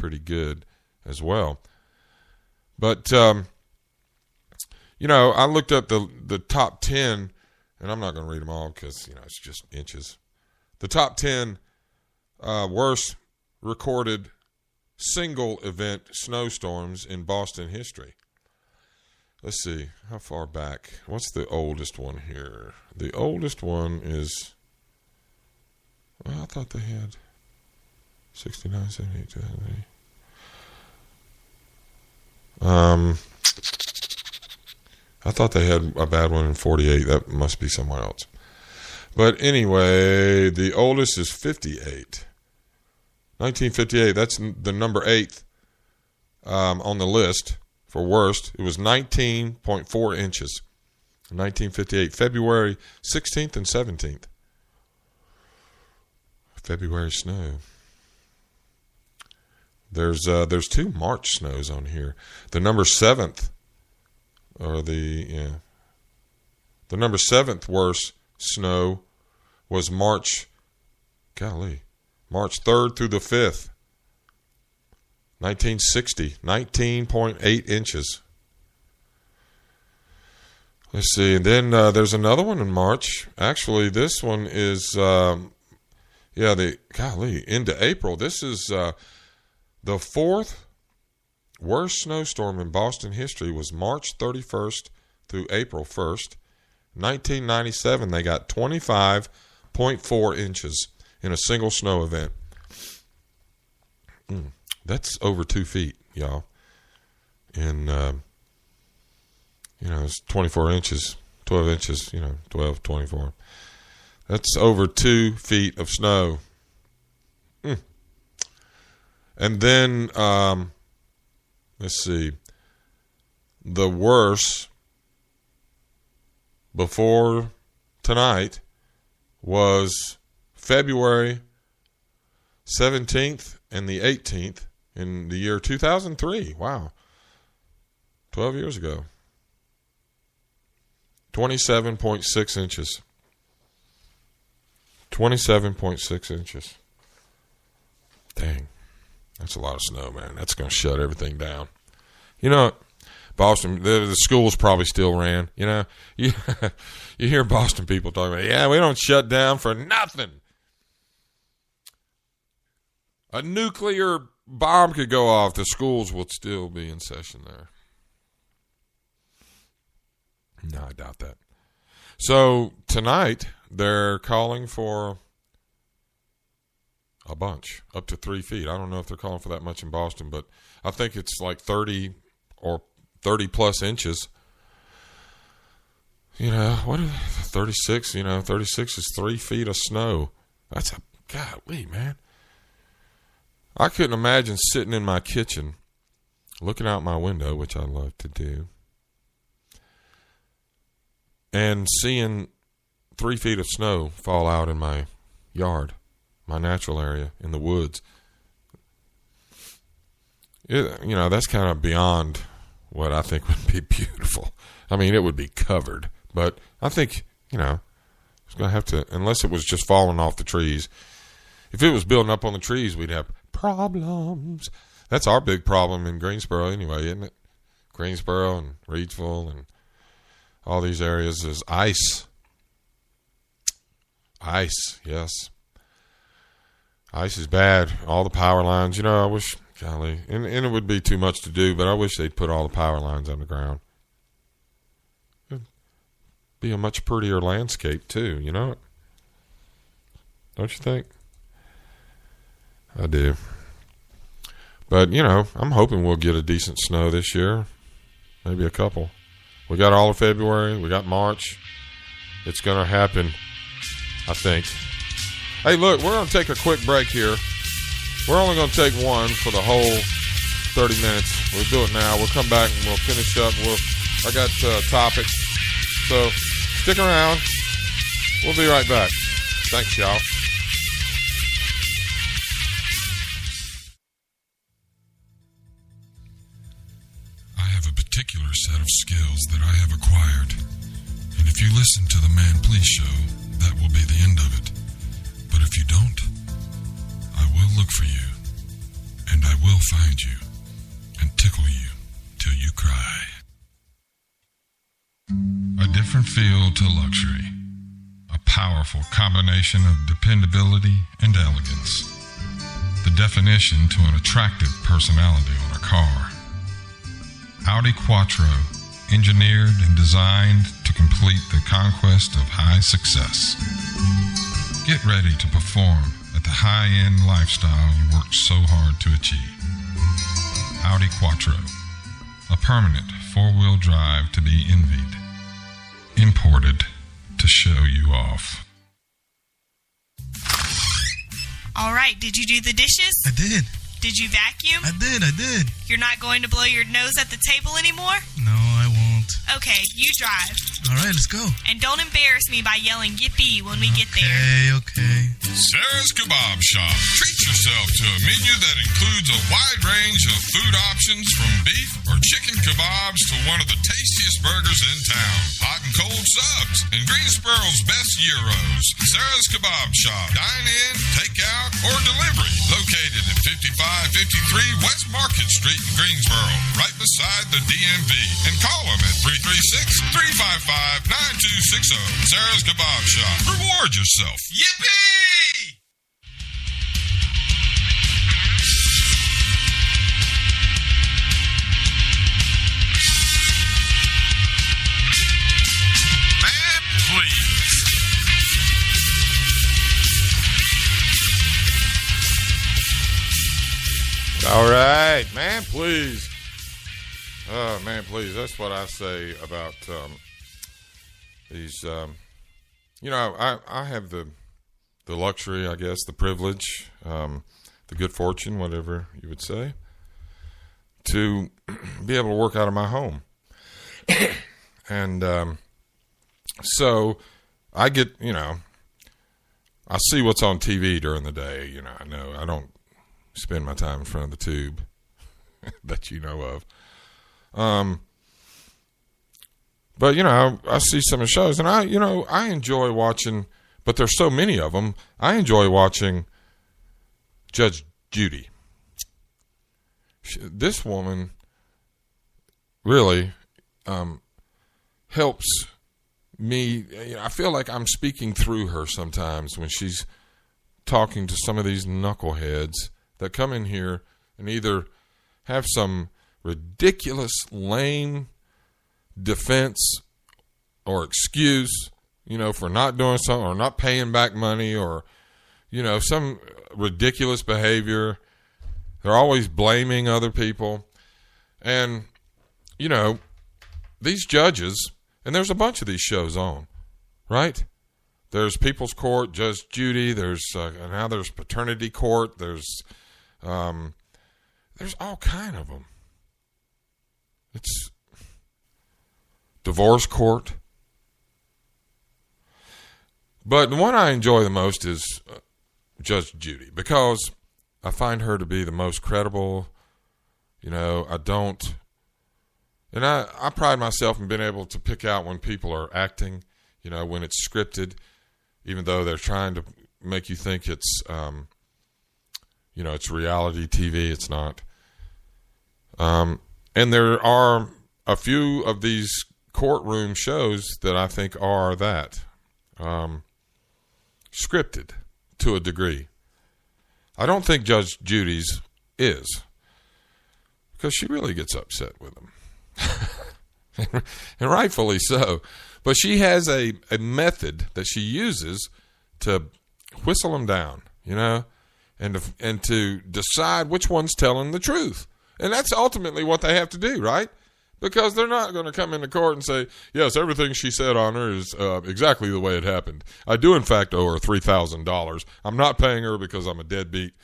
pretty good as well. But, I looked up the top 10, and I'm not going to read them all because, it's just inches. The top 10 worst recorded single event snowstorms in Boston history. Let's see, how far back? What's the oldest one here? The oldest one is, I thought they had 69, 78, 2008. I thought they had a bad one in 48. That must be somewhere else. But anyway, the oldest is 58. 1958, that's the number 8 on the list for worst. It was 19.4 inches in 1958, February 16th and 17th. February snow. There's 2 March snows on here. The number 7th, or the number 7th worst snow was March 3rd through the 5th, 1960, 19.8 inches. Let's see, and then there's another one in March. Actually, this one is, into April. This is the 4th worst snowstorm in Boston history was March 31st through April 1st. 1997, they got 25.4 inches in a single snow event. That's over 2 feet, y'all. And, it's 24 inches, 12 inches, 12, 24. That's over 2 feet of snow. And then, let's see, the worst before tonight was February 17th and the 18th in the year 2003. Wow. 12 years ago. 27.6 inches. 27.6 inches. Dang. That's a lot of snow, man. That's going to shut everything down. Boston, the schools probably still ran. You hear Boston people talking about, we don't shut down for nothing. A nuclear bomb could go off. The schools would still be in session there. No, I doubt that. So tonight, they're calling for a bunch, up to 3 feet. I don't know if they're calling for that much in Boston, but I think it's like 30 or 30 plus inches. What are 36? 36 is 3 feet of snow. That's golly, man. I couldn't imagine sitting in my kitchen, looking out my window, which I love to do, and seeing 3 feet of snow fall out in my yard, my natural area in the woods. That's kind of beyond what I think would be beautiful. I mean, it would be covered, but I think, it's going to have to, unless it was just falling off the trees. If it was building up on the trees, we'd have problems. That's our big problem in Greensboro anyway, isn't it? Greensboro and Reidsville and all these areas is ice. Ice, yes. Ice is bad. All the power lines. I wish, golly, and it would be too much to do, but I wish they'd put all the power lines underground. It'd be a much prettier landscape, too, Don't you think? I do. But, I'm hoping we'll get a decent snow this year. Maybe a couple. We got all of February. We got March. It's going to happen, I think. Hey, look, we're going to take a quick break here. We're only going to take one for the whole 30 minutes. We'll do it now. We'll come back and we'll finish up. I got topics. So stick around. We'll be right back. Thanks, y'all. I have a particular set of skills that I have acquired. And if you listen to the Man Please show, that will be the end of it. But if you don't, I will look for you and I will find you and tickle you till you cry. A different feel to luxury. A powerful combination of dependability and elegance. The definition to an attractive personality on a car. Audi Quattro, engineered and designed to complete the conquest of high success. Get ready to perform at the high-end lifestyle you worked so hard to achieve. Audi Quattro, a permanent four-wheel drive to be envied. Imported to show you off. All right, did you do the dishes? I did. Did you vacuum? I did. You're not going to blow your nose at the table anymore? No, I won't. Okay, you drive. All right, let's go. And don't embarrass me by yelling yippee when we get there. Okay. Sarah's Kebab Shop. Treat yourself to a menu that includes a wide range of food options from beef or chicken kebabs to one of the tastiest burgers in town. Hot and cold subs and Greensboro's best gyros. Sarah's Kebab Shop. Dine in, take out, or delivery. Located at 5553 West Market Street in Greensboro, right beside the DMV. And call them at 336-355-9260. Sarah's Kebab Shop. Reward yourself. Yippee! Man, please. All right, man, please. Oh, man, please. That's what I say about these. I have the luxury, I guess, the privilege, the good fortune, whatever you would say, to be able to work out of my home. And so I get, I see what's on TV during the day. I know I don't spend my time in front of the tube that you know of. But, I see some of the shows, and I enjoy watching, but there's so many of them. I enjoy watching Judge Judy. This woman really helps me. I feel like I'm speaking through her sometimes when she's talking to some of these knuckleheads that come in here and either have some ridiculous, lame defense or excuse, for not doing something or not paying back money or, some ridiculous behavior. They're always blaming other people. And, these judges, and there's a bunch of these shows on, right? There's People's Court, Judge Judy. There's now there's Paternity Court. There's all kind of them. It's Divorce Court. But the one I enjoy the most is Judge Judy because I find her to be the most credible. I pride myself in being able to pick out when people are acting, when it's scripted, even though they're trying to make you think it's, it's reality TV. It's not. And there are a few of these courtroom shows that I think are that scripted to a degree. I don't think Judge Judy's is because she really gets upset with them. And rightfully so. But she has a method that she uses to whistle them down, and to decide which one's telling the truth. And that's ultimately what they have to do, right? Because they're not going to come into court and say, yes, everything she said on her is exactly the way it happened. I do, in fact, owe her $3,000. I'm not paying her because I'm a deadbeat,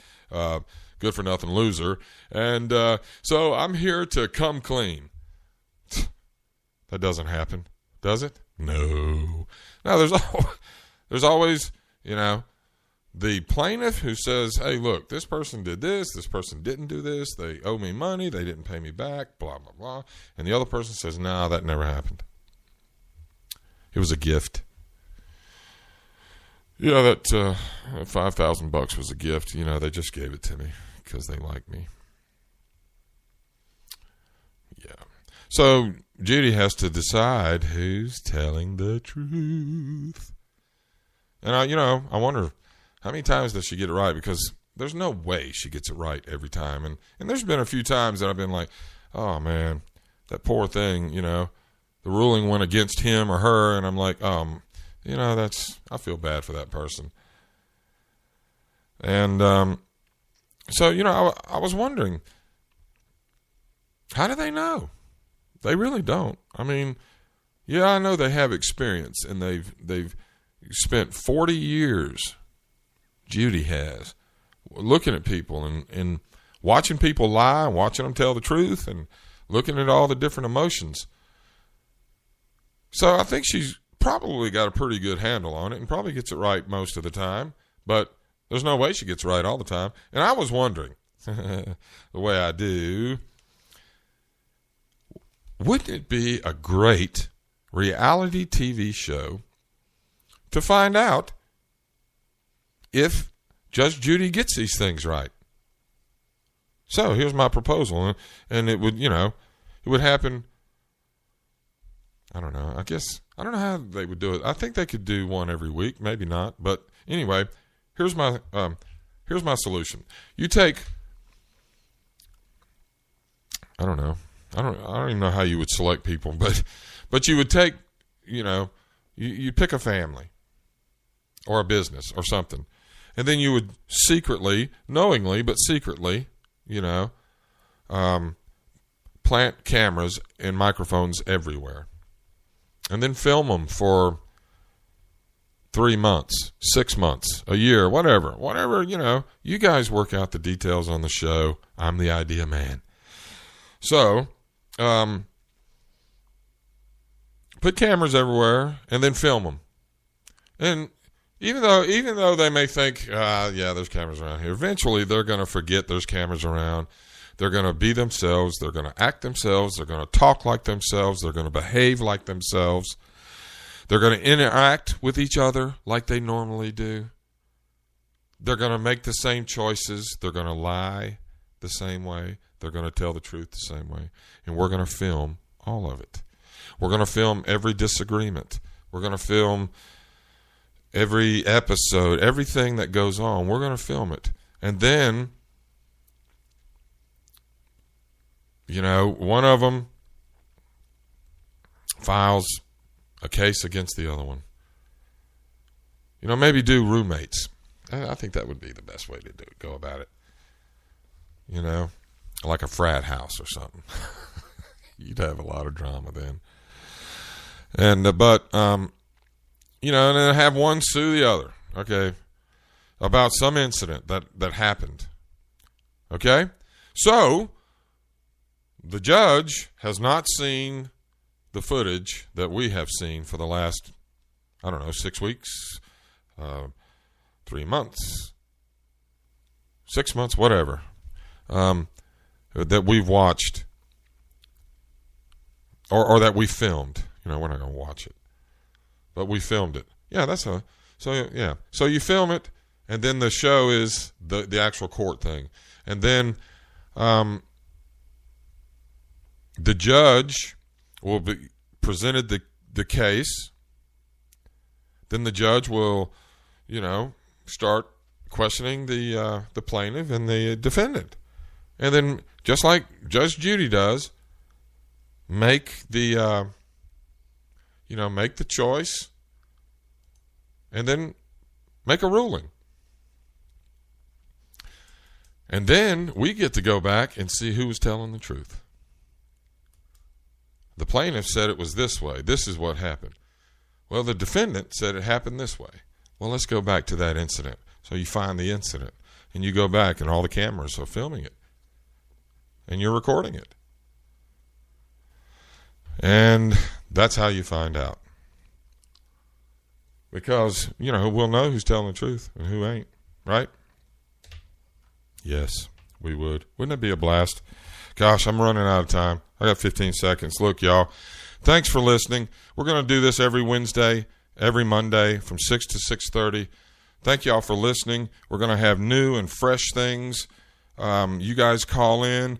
good-for-nothing loser. And so I'm here to come clean. That doesn't happen, does it? No. No, there's always, the plaintiff who says, hey, look, this person did this person didn't do this, they owe me money, they didn't pay me back, blah, blah, blah. And the other person says, no, that never happened. It was a gift. That $5,000 was a gift. They just gave it to me because they like me. So Judy has to decide who's telling the truth. And I wonder how many times does she get it right, because there's no way she gets it right every time. And there's been a few times that I've been like, oh man, that poor thing, the ruling went against him or her, and I'm like, I feel bad for that person. And so I was wondering, how do they know? They really don't. I mean, yeah, I know they have experience, and they've spent 40 years, Judy has, looking at people and watching people lie and watching them tell the truth and looking at all the different emotions. So I think she's probably got a pretty good handle on it and probably gets it right most of the time, but there's no way she gets it right all the time. And I was wondering, the way I do, wouldn't it be a great reality TV show to find out if Judge Judy gets these things right? So here's my proposal, and it would, it would happen. I don't know. I don't know how they would do it. I think they could do one every week, maybe not. But anyway, here's my solution. You take, I don't even know how you would select people, but you would take, you pick a family or a business or something, and then you would secretly, knowingly, but secretly, plant cameras and microphones everywhere, and then film them for 3 months, 6 months, a year, whatever, you guys work out the details on the show. I'm the idea man. So, put cameras everywhere and then film them. And even though they may think, there's cameras around here, eventually they're going to forget there's cameras around. They're going to be themselves. They're going to act themselves. They're going to talk like themselves. They're going to behave like themselves. They're going to interact with each other like they normally do. They're going to make the same choices. They're going to lie the same way. They're going to tell the truth the same way. And we're going to film all of it. We're going to film every disagreement. We're going to film every episode, everything that goes on. We're going to film it. And then, one of them files a case against the other one. Maybe do roommates. I think that would be the best way to go about it. Like a frat house or something. You'd have a lot of drama then. And and then have one sue the other, okay, about some incident that happened. Okay? So the judge has not seen the footage that we have seen for the last, 6 weeks, 3 months, 6 months, whatever, that we've watched or that we filmed. We're not going to watch it, but we filmed it. Yeah, so you film it, and then the show is the actual court thing. And then the judge will be presented the case. Then the judge will, start questioning the plaintiff and the defendant. And then, just like Judge Judy does, make the choice, and then make a ruling. And then we get to go back and see who was telling the truth. The plaintiff said it was this way. This is what happened. Well, the defendant said it happened this way. Well, let's go back to that incident. So you find the incident, and you go back, and all the cameras are filming it, and you're recording it. And that's how you find out. Because, we'll know who's telling the truth and who ain't, right? Yes, we would. Wouldn't it be a blast? Gosh, I'm running out of time. I got 15 seconds. Look, y'all, thanks for listening. We're going to do this every Wednesday, every Monday from 6 to 6:30. Thank y'all for listening. We're going to have new and fresh things. You guys call in.